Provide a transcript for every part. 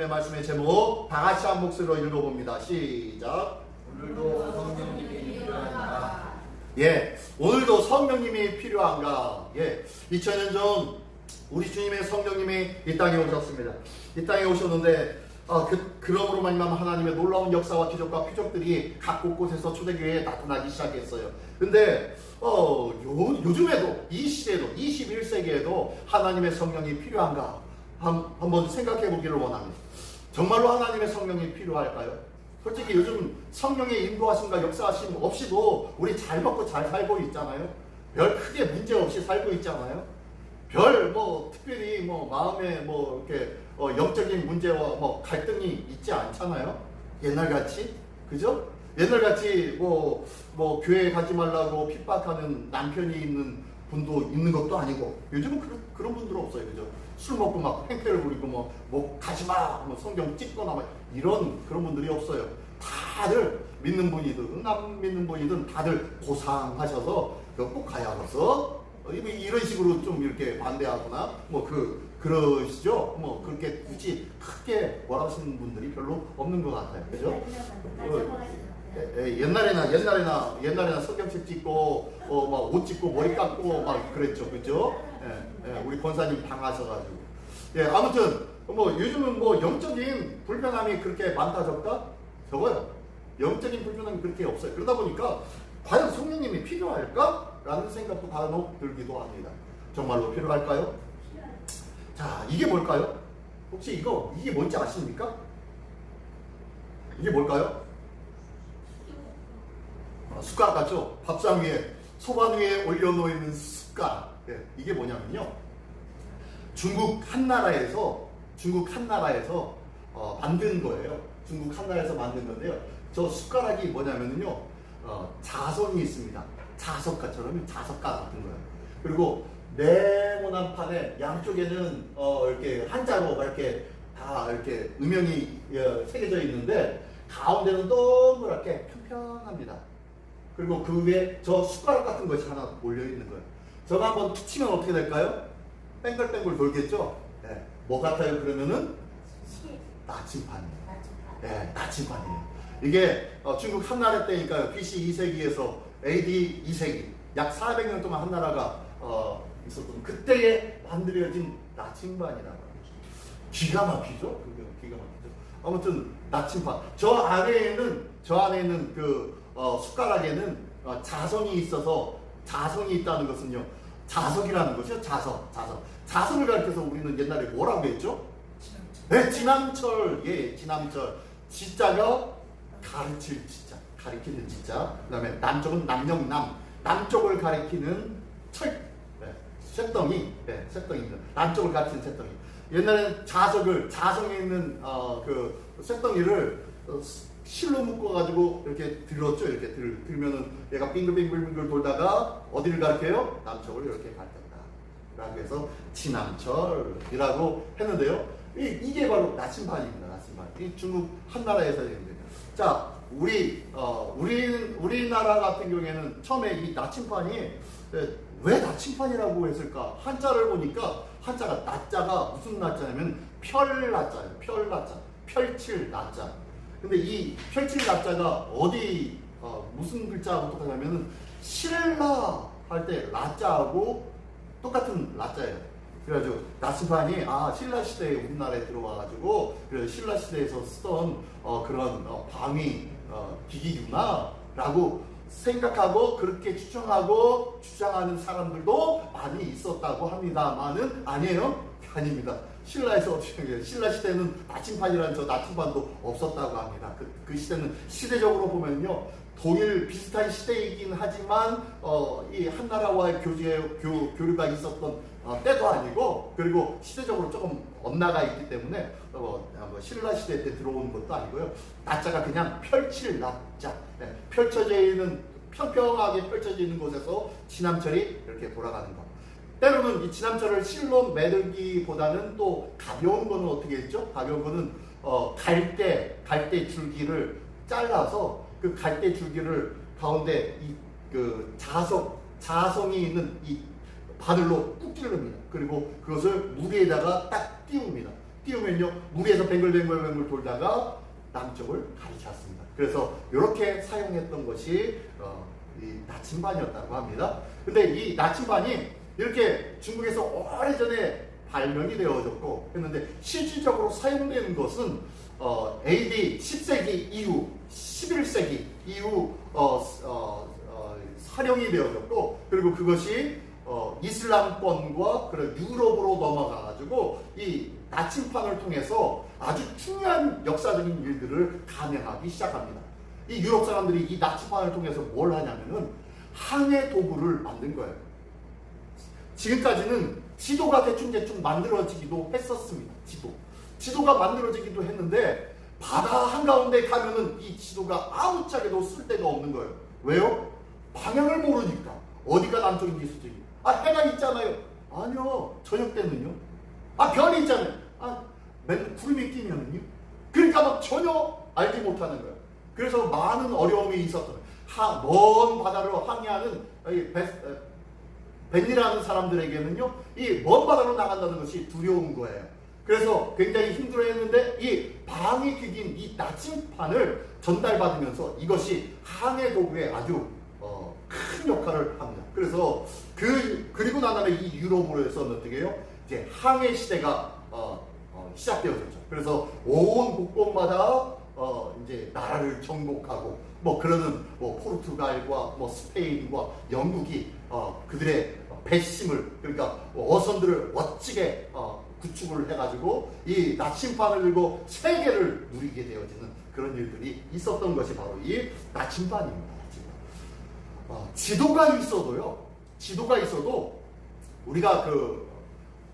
하나님의 말씀의 제목 다 같이 한 목소리로 읽어봅니다. 시작. 오늘도 성령님이 필요한가? 예, 오늘도 성령님이 필요한가? 예, 2000년 전 우리 주님의 성령님이 이 땅에 오셨습니다. 이 땅에 오셨는데 그러므로 말미암아 하나님의 놀라운 역사와 기적과 표적들이 각 곳곳에서 초대교회에 나타나기 시작했어요. 근데 요즘에도 이 시대도 21세기에도 하나님의 성령이 필요한가? 한번 생각해 보기를 원합니다. 정말로 하나님의 성령이 필요할까요? 솔직히 요즘 성령의 인도하심과 역사하심 없이도 우리 잘 먹고 잘 살고 있잖아요. 별 크게 문제 없이 살고 있잖아요. 별 특별히 마음에 이렇게 영적인 문제와 갈등이 있지 않잖아요. 옛날같이, 그죠? 옛날같이 교회 가지 말라고 핍박하는 남편이 있는 분도 있는 것도 아니고, 요즘은 그런 분들은 없어요, 그죠? 술 먹고 막 행패를 부리고 가지마 성경 찍거나 그런 분들이 없어요. 다들 믿는 분이든 안 믿는 분이든 다들 고상하셔서 꼭 가야겠어 이런 식으로 좀 이렇게 반대하거나 그러시죠. 그렇게 굳이 크게 뭐라고 하시는 분들이 별로 없는 것 같아요, 그죠? 옛날에나 성경책 찍고 옷 찍고 머리 감고 그랬죠, 그죠? 우리 권사님 당하셔가지고. 아무튼 요즘은 영적인 불편함이 그렇게 많다 적어요. 영적인 불편함이 그렇게 없어요. 그러다 보니까 과연 성령님이 필요할까? 라는 생각도 간혹 들기도 합니다. 정말로 필요할까요? 자, 이게 뭘까요? 혹시 이게 뭔지 아십니까? 이게 뭘까요? 숟가락 같죠? 밥상 위에, 소반 위에 올려놓이는 숟가락. 이게 뭐냐면요, 중국 한나라에서 만든 거예요. 중국 한나라에서 만든 건데요. 저 숟가락이 뭐냐면요, 자석이 있습니다. 자석가처럼 자석가 같은 거예요. 그리고 네모난 판에 양쪽에는 이렇게 한자로 이렇게 다 이렇게 음영이 새겨져 있는데 가운데는 동그랗게 평평합니다. 그리고 그 위에 저 숟가락 같은 것이 하나 몰려 있는 거예요. 저거 한번 툭 치면 어떻게 될까요? 뱅글뱅글 돌겠죠? 네. 뭐 같아요? 그러면은 나침판이에요. 네, 나침판이에요. 이게 중국 한나라 때니까요. BC 2세기에서 AD 2세기, 약 400년 동안 한나라가 있었던 그때에 만들어진 나침반이라고 합니다. 기가 막히죠? 기가 막히죠. 아무튼 나침반. 저 안에 있는 그 숟가락에는 자성이 있어서, 자성이 있다는 것은요, 자석이라는 것이요. 자석을 가르쳐서 우리는 옛날에 뭐라고 했죠? 네, 지남철. 예, 지남철. 지자가 가르칠 지자, 가리키는 지자. 그 다음에 남쪽은 남쪽을 가리키는 쇳덩이. 네, 쇳덩이입니다. 남쪽을 가리키는 쇳덩이. 옛날에는 자성에 있는 그 쇳덩이를 실로 묶어가지고 이렇게 들었죠. 이렇게 들면은 얘가 빙글빙글 돌다가 어디를 가리켜요? 남쪽을 이렇게 가리킨다 라고 해서 지남철이라고 했는데요. 이게 바로 나침반입니다. 나침반. 이 중국 한나라에서 있는데. 자, 우리나라 같은 경우에는 처음에 이 나침반이 왜 나침반이라고 했을까? 한자를 보니까 한자가 나자가 무슨 나자냐면 펼나자예요. 펼칠 나자. 근데 이 펼칠 나자가 어디 무슨 글자하고 똑같냐면은 신라 할 때 라자하고 똑같은 라자예요. 그래가지고 나침반이 신라 시대에 우리나라에 들어와가지고 신라 시대에서 쓰던 그런 방위 기기구나라고 생각하고 그렇게 추정하고 주장하는 사람들도 많이 있었다고 합니다만은 아니에요. 아닙니다. 신라에서 신라 시대는 나침반이라는 저 나침반도 없었다고 합니다. 그 시대는 시대적으로 보면요, 동일 비슷한 시대이긴 하지만 이 한나라와의 교류가 있었던 때도 아니고, 그리고 시대적으로 조금 엇나가 있기 때문에 신라 시대 때 들어오는 것도 아니고요. 나자가 그냥 펼칠 나자, 펼쳐져 있는, 평평하게 펼쳐져 있는 곳에서 지남철이 이렇게 돌아가는 것. 때로는 이 지남철을 실로 매들기보다는 또 가벼운 거는 어떻게 했죠? 가벼운 거는 갈대 줄기를 잘라서 그 갈대 줄기를 가운데 그 자성이 있는 이 바늘로 꾹 찔릅니다. 그리고 그것을 무게에다가 딱 띄웁니다. 띄우면요 물 위에서 뱅글뱅글 돌다가 남쪽을 가리켰습니다. 그래서 이렇게 사용했던 것이 이 나침반이었다고 합니다. 근데 이 나침반이 이렇게 중국에서 오래전에 발명이 되어졌고 했는데 실질적으로 사용되는 것은 AD 10세기 이후 11세기 이후 사용이 되어졌고 그리고 그것이 이슬람권과 그런 유럽으로 넘어가가지고 이 나침판을 통해서 아주 중요한 역사적인 일들을 감행하기 시작합니다. 이 유럽 사람들이 이 나침판을 통해서 뭘 하냐면은 항해 도구를 만든 거예요. 지금까지는 지도가 대충 만들어지기도 했었습니다. 지도가 만들어지기도 했는데 바다 한가운데 가면은 이 지도가 아무짝에도 쓸데가 없는 거예요. 왜요? 방향을 모르니까. 어디가 남쪽인지 서쪽인지. 해가 있잖아요. 아니요. 저녁 때는요. 별이 있잖아요. 맨날 구름이 끼면은요. 그러니까 막 전혀 알지 못하는 거예요. 그래서 많은 어려움이 있었던 거예요. 먼 바다로 항해하는 벤이라는 사람들에게는요, 이 먼 바다로 나간다는 것이 두려운 거예요. 그래서 굉장히 힘들어했는데 이 방위 기기인 이 나침판을 전달받으면서 이것이 항해 도구에 아주 큰 역할을 합니다. 그래서 그리고 난 다음에 이 유럽으로 해서는 어떻게 해요? 이제 항해 시대가 시작되어졌죠. 그래서 온 곳곳마다 이제 나라를 정복하고 그러는 포르투갈과 스페인과 영국이 그들의 배심을 그러니까 어선들을 멋지게 구축을 해가지고 이 나침판을 들고 세계를 누리게 되어지는 그런 일들이 있었던 것이 바로 이 나침판입니다. 지도가 있어도 우리가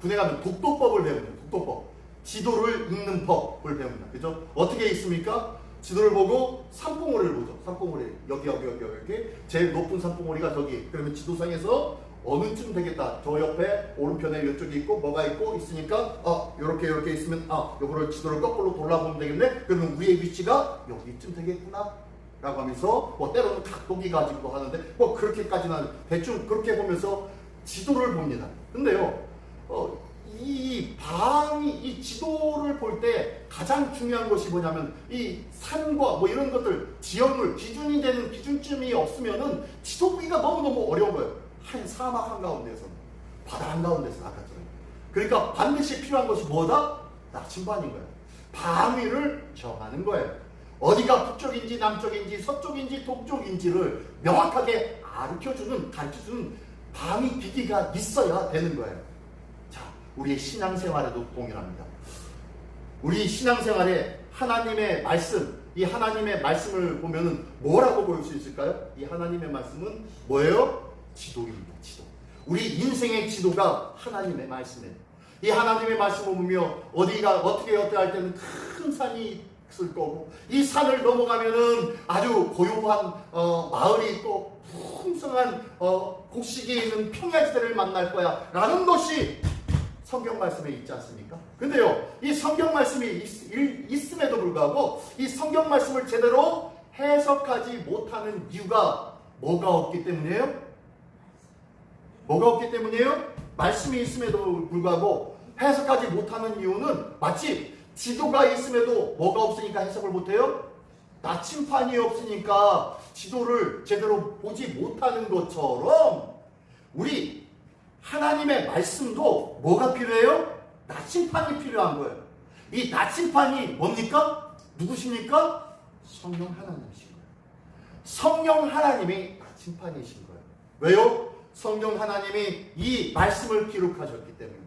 군에 가면 독도법을 배웁니다. 독도법. 지도를 읽는 법을 배웁니다. 그죠? 어떻게 있습니까? 지도를 보고 산봉우리를 보죠. 산봉우리. 여기 이렇게 제일 높은 산봉우리가 저기. 그러면 지도상에서 어느쯤 되겠다. 저 옆에 오른편에 이쪽에 있고 뭐가 있고 있으니까 요렇게 있으면 요거를 지도를 거꾸로 돌아보면 되겠네. 그러면 우리의 위치가 여기쯤 되겠구나 라고 하면서 때로는 각도기 가지고도 하는데 그렇게까지는 대충 그렇게 보면서 지도를 봅니다. 근데요 이 지도를 볼 때 가장 중요한 것이 뭐냐면 이 산과 이런 것들 지형물 기준이 되는 기준점이 없으면은 지도 보기가 너무너무 어려운 거예요. 한 사막 한가운데서는 바다 한가운데서는 아까처럼. 그러니까 반드시 필요한 것이 뭐다? 나침반인 거예요. 방위를 정하는 거예요. 어디가 북쪽인지 남쪽인지 서쪽인지 동쪽인지를 명확하게 가르쳐주는 방위 기기가 있어야 되는 거예요. 자, 우리의 신앙생활에도 동일합니다. 우리 신앙생활에 하나님의 말씀, 이 하나님의 말씀을 보면은 뭐라고 볼 수 있을까요? 이 하나님의 말씀은 뭐예요? 지도입니다. 지도. 우리 인생의 지도가 하나님의 말씀이에요. 이 하나님의 말씀을 보며 어디가 어떻게 할 때는 큰 산이 있을 거고 이 산을 넘어가면은 아주 고요한 마을이 있고 풍성한 곡식이 있는 평야지대를 만날 거야 라는 것이 성경 말씀에 있지 않습니까? 근데요 이 성경 말씀이 있음에도 불구하고 이 성경 말씀을 제대로 해석하지 못하는 이유가 뭐가 없기 때문이에요? 말씀이 있음에도 불구하고 해석하지 못하는 이유는 마치 지도가 있음에도 뭐가 없으니까 해석을 못해요? 나침판이 없으니까 지도를 제대로 보지 못하는 것처럼 우리 하나님의 말씀도 뭐가 필요해요? 나침판이 필요한 거예요. 이 나침판이 뭡니까? 누구십니까? 성령 하나님이신 거예요. 성령 하나님이 나침판이신 거예요. 왜요? 성령 하나님이 이 말씀을 기록하셨기 때문에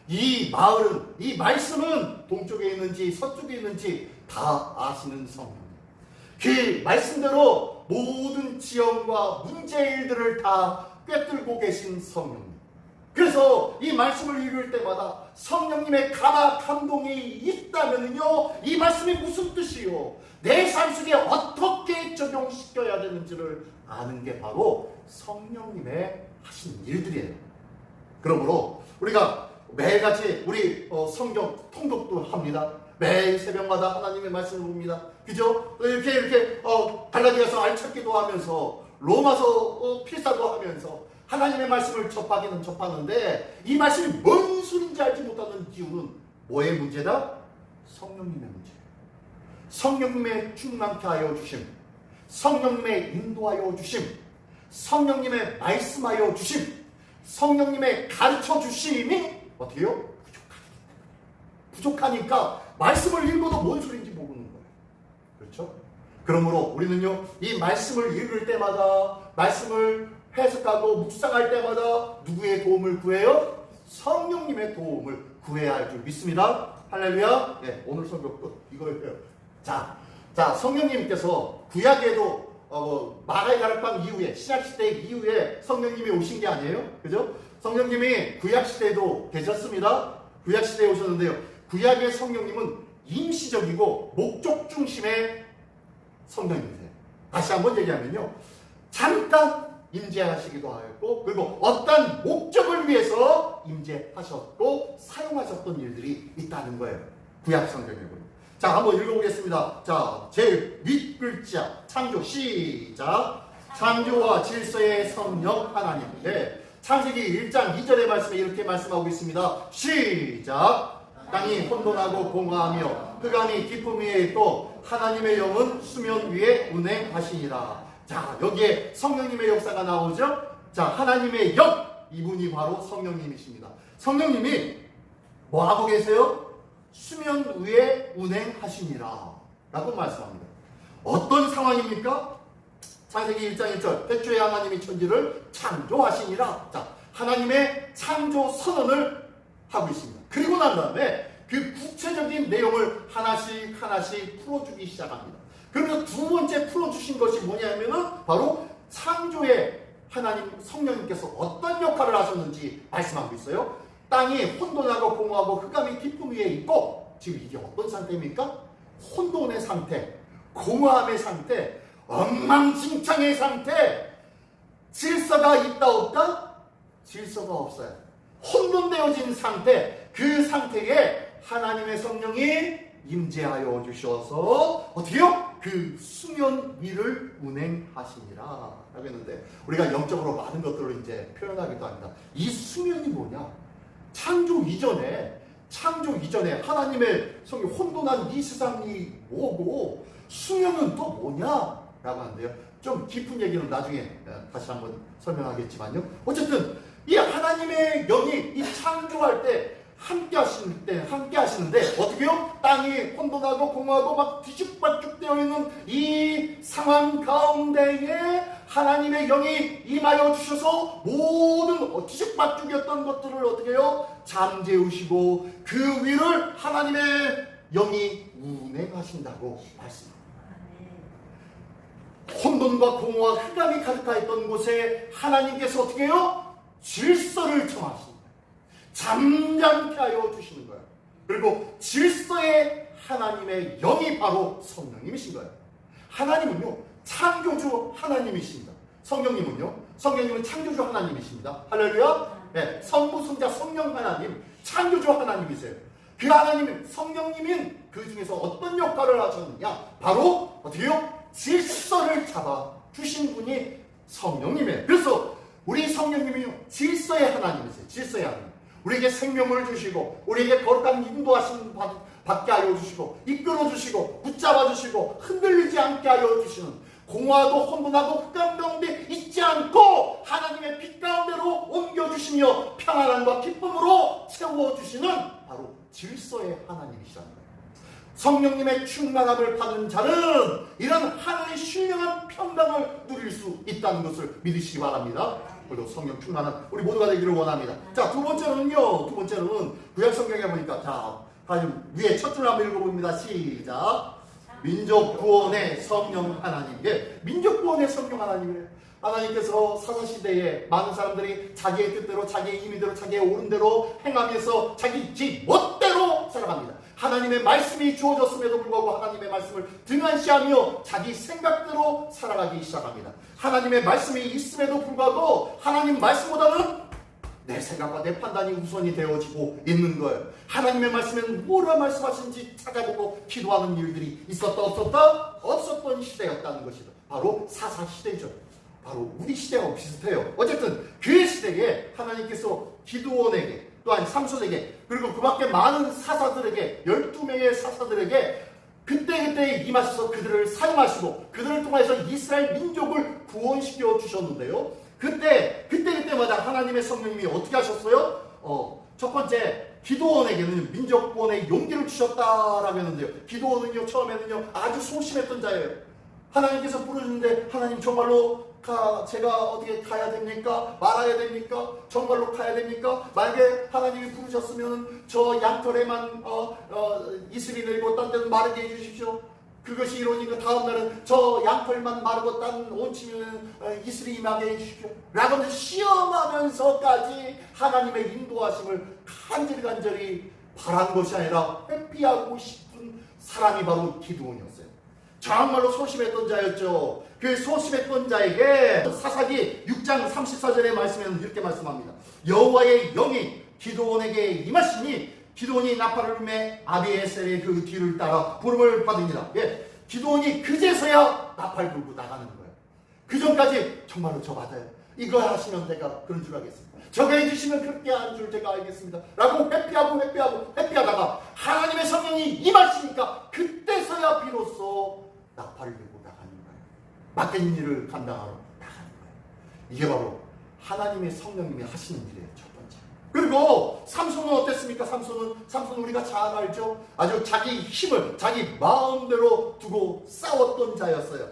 이 마을은, 이 말씀은 동쪽에 있는지 서쪽에 있는지 다 아시는 성령. 그 말씀대로 모든 지형과 문제일들을 다 꿰뚫고 계신 성령님. 그래서 이 말씀을 읽을 때마다 성령님의 감동이 있다면요, 이 말씀이 무슨 뜻이요? 내 삶 속에 어떻게 적용시켜야 되는지를 아는 게 바로 성령님의 하신 일들이에요. 그러므로 우리가 매일같이 우리 성경 통독도 합니다. 매일 새벽마다 하나님의 말씀을 봅니다. 그죠? 이렇게 갈라디아서 알찾기도 하면서 로마서 필사도 하면서 하나님의 말씀을 접하기는 접하는데 이 말씀이 뭔 소리인지 알지 못하는 이유는 뭐의 문제다? 성령님의 문제. 성령님의 충만케 하여 주심, 성령님의 인도하여 주심, 성령님의 말씀하여 주심, 성령님의 가르쳐 주심이 어떻게 해요? 부족하니까 말씀을 읽어도 뭔 소리인지 모르는 거예요. 그렇죠? 그러므로 우리는요, 이 말씀을 읽을 때마다, 말씀을 해석하고 묵상할 때마다 누구의 도움을 구해요? 성령님의 도움을 구해야 할 줄 믿습니다. 할렐루야. 네, 오늘 설교 끝. 이거예요. 자, 성령님께서 구약에도 마가의 다락방 이후에, 신약시대 이후에 성령님이 오신 게 아니에요. 그죠? 성령님이 구약시대에도 계셨습니다. 구약시대에 오셨는데요. 구약의 성령님은 임시적이고 목적 중심의 성령님이세요. 다시 한번 얘기하면요, 잠깐 임재하시기도 하였고, 그리고 어떤 목적을 위해서 임재하셨고 사용하셨던 일들이 있다는 거예요. 구약 성경에 보면. 자, 한번 읽어보겠습니다. 자, 제일 윗글자 창조. 시작. 창조와 질서의 성령 하나님. 네. 창세기 1장 2절의 말씀에 이렇게 말씀하고 있습니다. 시작. 땅이 혼돈하고 공허하며 흑암이 깊음 위에 있고 하나님의 영은 수면 위에 운행하시니라. 자, 여기에 성령님의 역사가 나오죠. 자, 하나님의 영, 이분이 바로 성령님이십니다. 성령님이 뭐 하고 계세요? 수면 위에 운행하시니라 라고 말씀합니다. 어떤 상황입니까? 창세기 1장 1절, 태초에 하나님이 천지를 창조하시니라. 자, 하나님의 창조 선언을 하고 있습니다. 그리고 난 다음에 그 구체적인 내용을 하나씩 풀어주기 시작합니다. 그러면서 두 번째 풀어주신 것이 뭐냐면은 바로 창조의 하나님 성령님께서 어떤 역할을 하셨는지 말씀하고 있어요. 땅이 혼돈하고 공허하고 흑암이 깊음 위에 있고, 지금 이게 어떤 상태입니까? 혼돈의 상태, 공허함의 상태, 엉망진창의 상태. 질서가 있다 없다? 질서가 없어요. 혼돈되어진 상태, 그 상태에 하나님의 성령이 임재하여 주셔서 어떻게요? 그 수면 위를 운행하시니라 라고 했는데, 우리가 영적으로 많은 것들을 이제 표현하기도 합니다. 이 수면이 뭐냐? 창조 이전에 하나님의 성이 혼돈한 이 세상이 뭐고 수면은 또 뭐냐? 라고 하는데요. 좀 깊은 얘기는 나중에 다시 한번 설명하겠지만요. 어쨌든 이 하나님의 영이 이 창조할 때 함께 하시는데 어떻게요? 땅이 혼돈하고 공허하고 막 뒤죽박죽 되어 있는 이 상황 가운데에 하나님의 영이 임하여 주셔서 모든 뒤죽박죽이었던 것들을 어떻게 해요? 잠재우시고 그 위를 하나님의 영이 운행하신다고 말씀합니다. 혼돈과 공허와 흑암이 가득하였던 곳에 하나님께서 어떻게 해요? 질서를 정하십니다. 잠잠케 하여 주시는 거예요. 그리고 질서의 하나님의 영이 바로 성령님이신 거예요. 하나님은요, 창조주 하나님이십니다. 성령님은 창조주 하나님이십니다. 할렐루야. 네, 성부, 성자, 성령 하나님, 창조주 하나님이세요. 그 하나님, 성령님인 그 중에서 어떤 역할을 하셨느냐? 바로 어떻게요? 질서를 잡아 주신 분이 성령님이에요. 그래서 우리 성령님은요, 질서의 하나님이세요. 질서의 하나님. 우리에게 생명을 주시고, 우리에게 거룩한 인도하심 받게 하여 주시고, 이끌어 주시고, 붙잡아 주시고, 흔들리지 않게 하여 주시는, 공허하고 혼돈하고 흑암 가운데 있지 않고 하나님의 빛 가운데로 옮겨주시며 평안함과 기쁨으로 채워주시는 바로 질서의 하나님이시라는 거예요. 성령님의 충만함을 받은 자는 이런 하늘의 신령한 평강을 누릴 수 있다는 것을 믿으시기 바랍니다. 그리고 성령 충만한 우리 모두가 되기를 원합니다. 자, 두 번째는 구약 성경에 보니까, 자, 다시 위에 첫 줄 한번 읽어봅니다. 시작. 민족 구원의 성령 하나님. 예, 민족 구원의 성령 하나님이에요. 하나님께서 사사시대에 많은 사람들이 자기의 뜻대로, 자기의 임의대로, 자기의 옳은 대로 행하면서 자기 멋대로 살아갑니다. 하나님의 말씀이 주어졌음에도 불구하고 하나님의 말씀을 등한시하며 자기 생각대로 살아가기 시작합니다. 하나님의 말씀이 있음에도 불구하고 하나님 말씀보다는 내 생각과 내 판단이 우선이 되어지고 있는 거예요. 하나님의 말씀에는 뭐라 말씀하시는지 찾아보고 기도하는 일들이 있었다 없었다? 없었던 시대였다는 것이다. 바로 사사시대죠. 바로 우리 시대하고 비슷해요. 어쨌든 그 시대에 하나님께서 기드온에게 또한 삼손에게 그리고 그 밖에 많은 사사들에게 12명의 사사들에게 그때그때 임하셔서 그들을 사용하시고 그들을 통해서 이스라엘 민족을 구원시켜 주셨는데요. 그때마다 하나님의 성령님이 어떻게 하셨어요? 첫 번째 기도원에게는 민족 구원의 용기를 주셨다라고 했는데요. 기도원은요 처음에는요 아주 소심했던 자예요. 하나님께서 부르는데 하나님 정말로 제가 어떻게 가야 됩니까? 말아야 됩니까? 정말로 가야 됩니까? 만약에 하나님이 부르셨으면 저 양털에만 이슬이 내리고 딴 데는 마르게 해주십시오. 그것이 이루어지니까 다음 날은 저 양털만 마르고 딴 온치면 이슬이 임하게 해주십시오. 라고 하면서 시험하면서까지 하나님의 인도하심을 간절히 바란 것이 아니라 회피하고 싶은 사람이 바로 기드온이었어요. 정말로 소심했던 자였죠. 그 소심했던 자에게 사사기 6장 34절의 말씀에는 이렇게 말씀합니다. 여호와의 영이 기드온에게 임하시니 기드온이 나팔을 아비에셀의 그 뒤를 따라 부름을 받으니라. 예, 기드온이 그제서야 나팔 불고 나가는 거예요. 그 전까지 정말로 저 받아요. 이거 하시면 내가 그런 줄 알겠습니다. 저거 해주시면 그렇게 한 줄 제가 알겠습니다. 라고 회피하다가 하나님의 성령이 임하시니까 그때서야 비로소 나팔을 들고 나가는 거예요. 맡긴 일을 감당하러 나가는 거예요. 이게 바로 하나님의 성령님이 하시는 일이에요. 첫 번째. 그리고 삼손은 어땠습니까? 삼손은 우리가 잘 알죠. 아주 자기 힘을 자기 마음대로 두고 싸웠던 자였어요.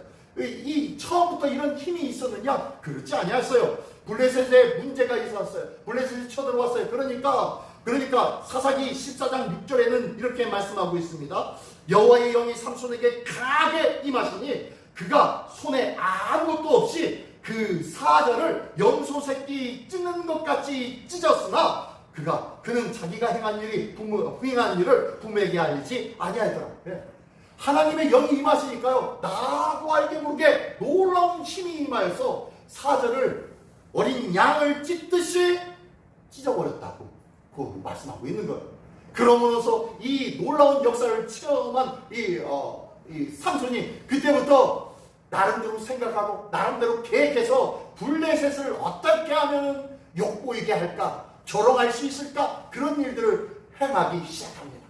처음부터 이런 힘이 있었느냐? 그렇지 아니었어요. 블레셋에 문제가 있었어요. 블레셋이 쳐들어왔어요. 그러니까 사사기 14장 6절에는 이렇게 말씀하고 있습니다. 여호와의 영이 삼손에게 강하게 임하시니 그가 손에 아무것도 없이 그 사자를 염소 새끼 찢는 것 같이 찢었으나 그는 자기가 행한 일을 부모에게 알지 아니하더라. 하나님의 영이 임하시니까요 나도 알게 모르게 놀라운 힘이 임하여서 사자를 어린 양을 찢듯이 찢어버렸다고 그 말씀하고 있는 거예요. 그러므로서 이 놀라운 역사를 체험한 이 삼손이 그때부터 나름대로 생각하고 나름대로 계획해서 블레셋을 어떻게 하면 욕보이게 할까, 조롱할 수 있을까, 그런 일들을 행하기 시작합니다.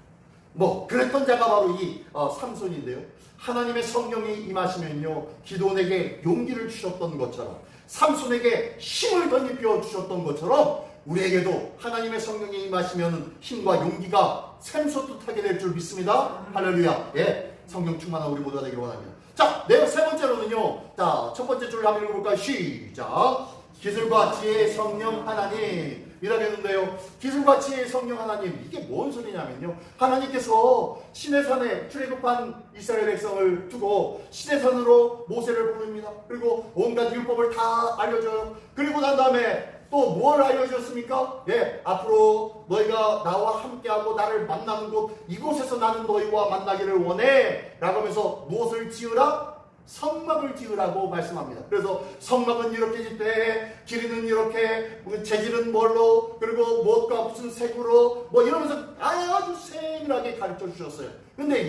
그랬던 자가 바로 이 삼손인데요. 하나님의 성령이 임하시면요 기드온에게 용기를 주셨던 것처럼 삼손에게 힘을 덧입혀 주셨던 것처럼 우리에게도 하나님의 성령이 임하시면 힘과 용기가 샘솟듯하게 될 줄 믿습니다. 할렐루야. 예, 성령 충만한 우리 모두가 되기를 원합니다. 자, 세 번째로는요. 자, 첫 번째 줄 한번 읽어볼까요? 시작. 기술과 지혜의 성령 하나님 이라겠는데요. 기술과 지혜의 성령 하나님, 이게 뭔 소리냐면요, 하나님께서 시내산에 출애굽한 이스라엘 백성을 두고 시내산으로 모세를 부릅니다. 그리고 온갖 율법을 다 알려줘요. 그리고 난 다음에 또 뭘 알려줬습니까? 예, 앞으로 너희가 나와 함께하고 나를 만나는 곳, 이곳에서 나는 너희와 만나기를 원해 라고 하면서 무엇을 지으라? 성막을 지으라고 말씀합니다. 그래서 성막은 이렇게 짓되, 길이는 이렇게, 재질은 뭘로, 그리고 무엇과 무슨 색으로, 이러면서 아주 세밀하게 가르쳐 주셨어요. 근데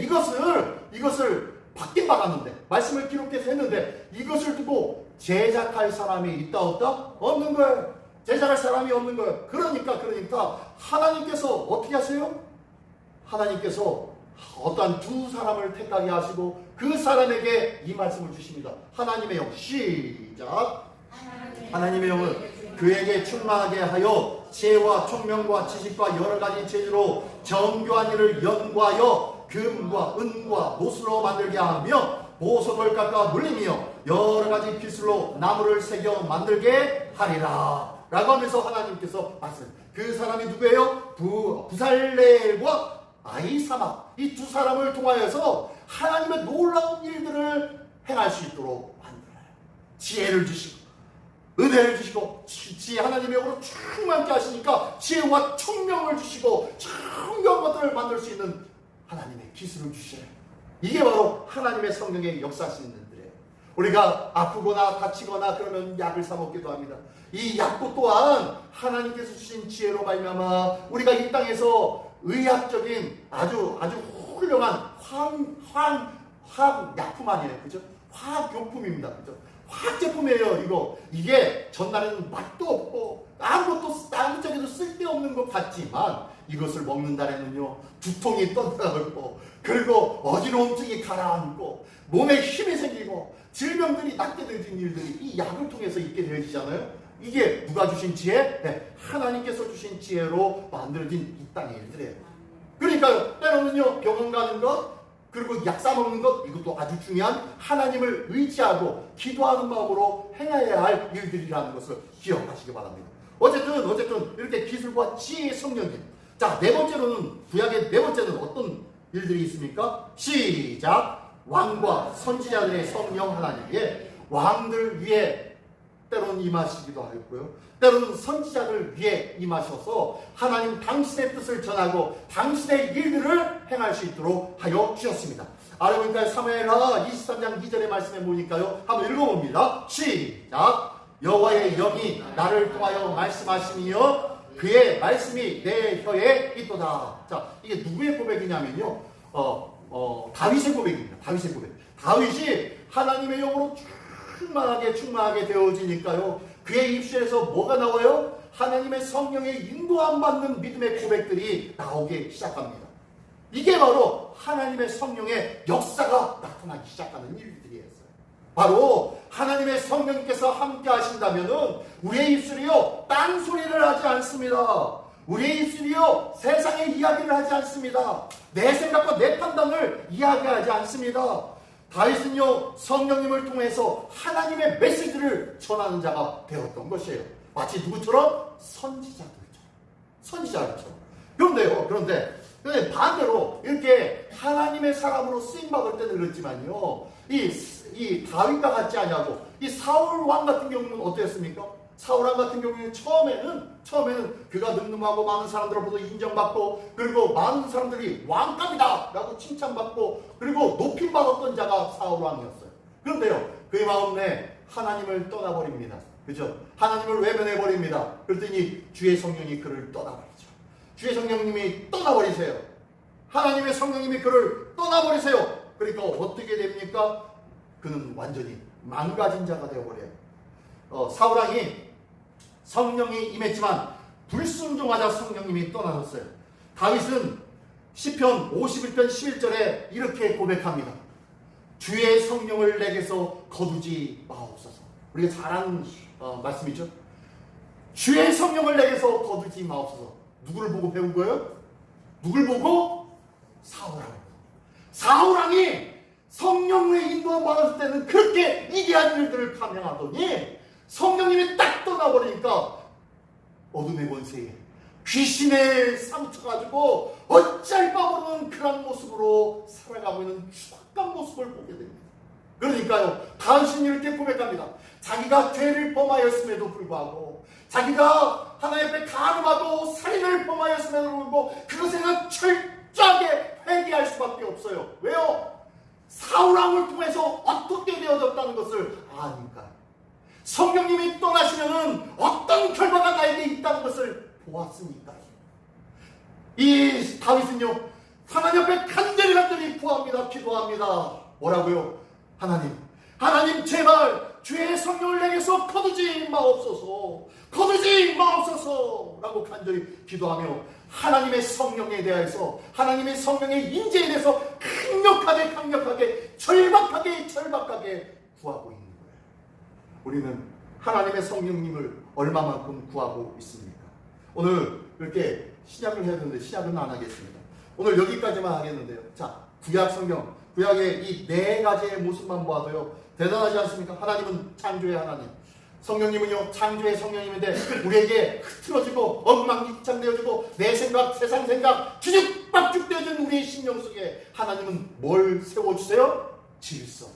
이것을 바뀐 박았는데, 말씀을 기록해서 했는데, 이것을 두고 제작할 사람이 있다 없다? 없는 거예요. 제작할 사람이 없는 거예요. 그러니까 하나님께서 어떻게 하세요? 하나님께서 어떠한 두 사람을 택하게 하시고 그 사람에게 이 말씀을 주십니다. 하나님의 영, 시작. 하나님의 영은 그에게 충만하게 하여 지혜와 총명과 지식과 여러 가지 재주로 정교한 일을 연구하여 금과 은과 못으로 만들게 하며 보석을 깎아 물리며 여러 가지 기술로 나무를 새겨 만들게 하리라 라고 하면서 하나님께서 말씀합니다. 그 사람이 누구예요? 부살렐과 아히사막, 이 두 사람을 통하여서 하나님의 놀라운 일들을 행할 수 있도록 만들어요. 지혜를 주시고 은혜를 주시고 하나님의 영으로 충만케 하시니까 지혜와 총명을 주시고 청교한 것들을 만들 수 있는 하나님의 기술을 주셔요. 이게 바로 하나님의 성령의 역사하시는 일들이에요. 우리가 아프거나 다치거나 그러면 약을 사 먹기도 합니다. 이 약도 또한 하나님께서 주신 지혜로 말미암아 우리가 이 땅에서 의학적인 아주 훌륭한 화학 약품 아니에요, 그죠? 화학 용품입니다, 그죠? 화학 제품이에요. 이게 전날에는 맛도 없고 아무짝에도 쓸데없는 것 같지만 이것을 먹는 달에는요 두통이 떠나가고 그리고 어지러움증이 가라앉고 몸에 힘이 생기고 질병들이 낫게 되는 일들이 이 약을 통해서 있게 되어지잖아요. 이게 누가 주신 지혜? 네, 하나님께서 주신 지혜로 만들어진 이 땅의 일들이에요. 그러니까요 때로는요 병원 가는 것 그리고 약 사먹는 것 이것도 아주 중요한 하나님을 의지하고 기도하는 마음으로 행해야 할 일들이라는 것을 기억하시기 바랍니다. 어쨌든 이렇게 기술과 지혜의 성령님. 자, 네 번째로는 구약의 네 번째는 어떤 일들이 있습니까? 시작. 왕과 선지자들의 성령 하나님의 왕들 위에 때로는 임하시기도 하였고요. 때로는 선지자들 위에 임하셔서 하나님 당신의 뜻을 전하고 당신의 일들을 행할 수 있도록 하여 주셨습니다. 아래 보니까 사무엘하 23장 2절의 말씀에 보니까요. 한번 읽어봅니다. 시작. 여호와의 영이 나를 통하여 말씀하시며 그의 말씀이 내 혀에 있도다. 자, 이게 누구의 고백이냐면요. 다윗의 고백입니다. 다윗의 고백. 다윗이 하나님의 영으로 충만하게 되어지니까요. 그의 입술에서 뭐가 나와요? 하나님의 성령의 인도함 받는 믿음의 고백들이 나오기 시작합니다. 이게 바로 하나님의 성령의 역사가 나타나기 시작하는 일들이었어요. 바로 하나님의 성령께서 함께 하신다면은 우리의 입술이요 딴소리를 하지 않습니다. 우리의 입술이요 세상의 이야기를 하지 않습니다. 내 생각과 내 판단을 이야기하지 않습니다. 다윗은요 성령님을 통해서 하나님의 메시지를 전하는 자가 되었던 것이에요. 마치 누구처럼? 선지자들처럼. 그런데 반대로 이렇게 하나님의 사람으로 쓰임받을 때는 그렇지만요 이 다윗과 같지 아니하고 이 사울 왕 같은 경우는 어땠습니까? 사울 왕 같은 경우는 처음에는 그가 늠름하고 많은 사람들로부터 인정받고 그리고 많은 사람들이 왕감이다 라고 칭찬받고 그리고 높임받았던 자가 사울 왕이었어요. 그런데요 그의 마음에 하나님을 떠나버립니다. 그죠? 하나님을 외면해버립니다. 그랬더니 주의 성령이 그를 떠나버리죠. 주의 성령님이 떠나버리세요. 하나님의 성령님이 그를 떠나버리세요. 그러니까 어떻게 됩니까? 그는 완전히 망가진 자가 되어버려요. 사울왕이 성령이 임했지만 불순종하자 성령님이 떠나셨어요. 다윗은 시편 51편 11절에 이렇게 고백합니다. 주의 성령을 내게서 거두지 마옵소서. 우리가 잘 아는 말씀이죠. 주의 성령을 내게서 거두지 마옵소서. 누구를 보고 배운 거예요? 누굴 보고? 사울왕. 사울왕이 성령의 인도함 받았을 때는 그렇게 이기한 일들을 감행하더니 성령님이 딱 떠나버리니까 어둠의 권세에 귀신에 사무쳐가지고 어쩔 바 모르는 그런 모습으로 살아가고 있는 추악한 모습을 보게 됩니다. 그러니까요 다윗은 이렇게 고백합니다. 자기가 죄를 범하였음에도 불구하고 자기가 하나님 앞에 간음하고 살인을 범하였음에도 불구하고 그것에는 철저하게 회개할 수밖에 없어요. 왜요? 사울왕을 통해서 어떻게 되어졌다는 것을 아니까. 성령님이 떠나시면은 어떤 결과가 나에게 있다는 것을 보았으니까. 이 다윗은요 하나님 앞에 간절히 구합니다. 기도합니다. 뭐라고요? 하나님 제발 주의 성령을 내게서 거두지 마옵소서 라고 간절히 기도하며 하나님의 성령에 대해서 하나님의 성령의 인재에 대해서 강력하게 절박하게 구하고 있는 거예요. 우리는 하나님의 성령님을 얼마만큼 구하고 있습니까? 오늘 이렇게 시작을 해야 되는데 시작은 안 하겠습니다. 오늘 여기까지만 하겠는데요. 자, 구약 성경, 구약의 이 네 가지의 모습만 보아도요 대단하지 않습니까? 하나님은 창조의 하나님, 성령님은요 창조의 성령님인데 우리에게 흐트러지고 엉망진창되어지고 내 생각, 세상 생각 뒤죽박죽되어진 우리의 심령 속에 하나님은 뭘 세워주세요? 질서.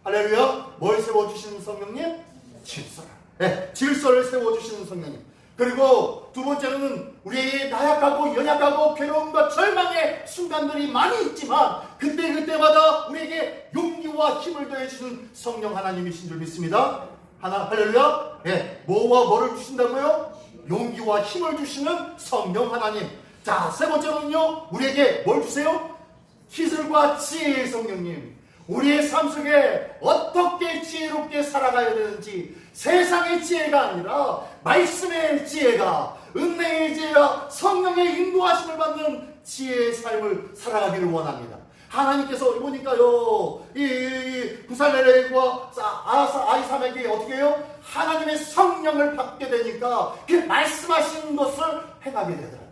할렐루야. 뭘 세워주시는 성령님? 질서를. 네, 질서를 세워주시는 성령님. 그리고 두 번째로는 우리의 나약하고 연약하고 괴로움과 절망의 순간들이 많이 있지만 그때마다 우리에게 용기와 힘을 더해주시는 성령 하나님이신 줄 믿습니다. 할렐루야. 네, 뭐와 뭐를 주신다고요? 용기와 힘을 주시는 성령 하나님. 자, 세 번째로는요 우리에게 뭘 주세요? 기술과 지혜의 성령님. 우리의 삶 속에 어떻게 지혜롭게 살아가야 되는지, 세상의 지혜가 아니라 말씀의 지혜가, 은혜의 지혜와 성령의 인도하심을 받는 지혜의 삶을 살아가기를 원합니다. 하나님께서 보니까요, 이 부살레렉과 아이사맥이 어떻게 해요? 하나님의 성령을 받게 되니까 그 말씀하신 것을 행하게 되더라고요.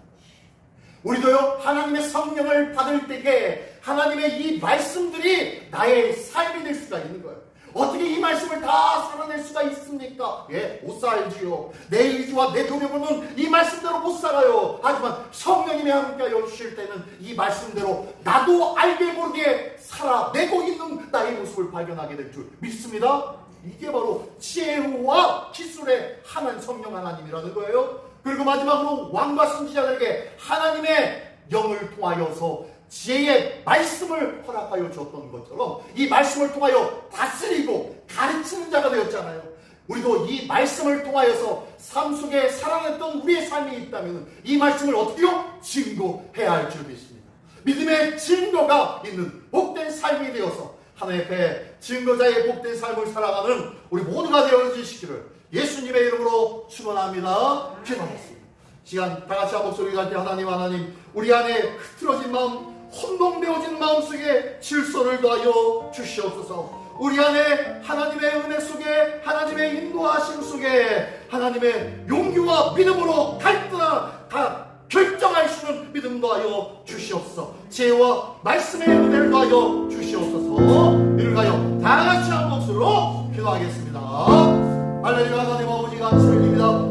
우리도요, 하나님의 성령을 받을 때에 하나님의 이 말씀들이 나의 삶이 될 수가 있는 거예요. 어떻게 이 말씀을 다 살아낼 수가 있습니까? 예, 못 살지요. 내 의지와 내 노력으로는 이 말씀대로 못 살아요. 하지만 성령님이 함께하여 주실 때는 이 말씀대로 나도 알게 모르게 살아내고 있는 나의 모습을 발견하게 될 줄 믿습니다. 이게 바로 지혜와 기술의 하나님, 성령 하나님이라는 거예요. 그리고 마지막으로 왕과 선지자들에게 하나님의 영을 통하여서 지혜의 말씀을 허락하여 줬던 것처럼 이 말씀을 통하여 다스리고 가르치는 자가 되었잖아요. 우리도 이 말씀을 통하여서 삶 속에 살아냈던 우리의 삶이 있다면 이 말씀을 어떻게요? 증거해야 할 줄 믿습니다. 믿음의 증거가 있는 복된 삶이 되어서 하나님 앞에 증거자의 복된 삶을 살아가는 우리 모두가 되어주시기를 예수님의 이름으로 축원합니다. 기도하겠습니다. 시간 다 같이 한 목소리 갈 때 하나님 우리 안에 흐트러진 마음, 혼동되어진 마음속에 질서를 더하여 주시옵소서. 우리 안에 하나님의 은혜 속에, 하나님의 인도하심 속에 하나님의 용기와 믿음으로 다 결정할 수 있는 믿음 더하여 주시옵소서. 지혜와 말씀의 은혜를 더하여 주시옵소서. 이를 가여 다 같이 한 목소리로 기도하겠습니다. 할렐루야. 하나님 아버지 감사드립니다.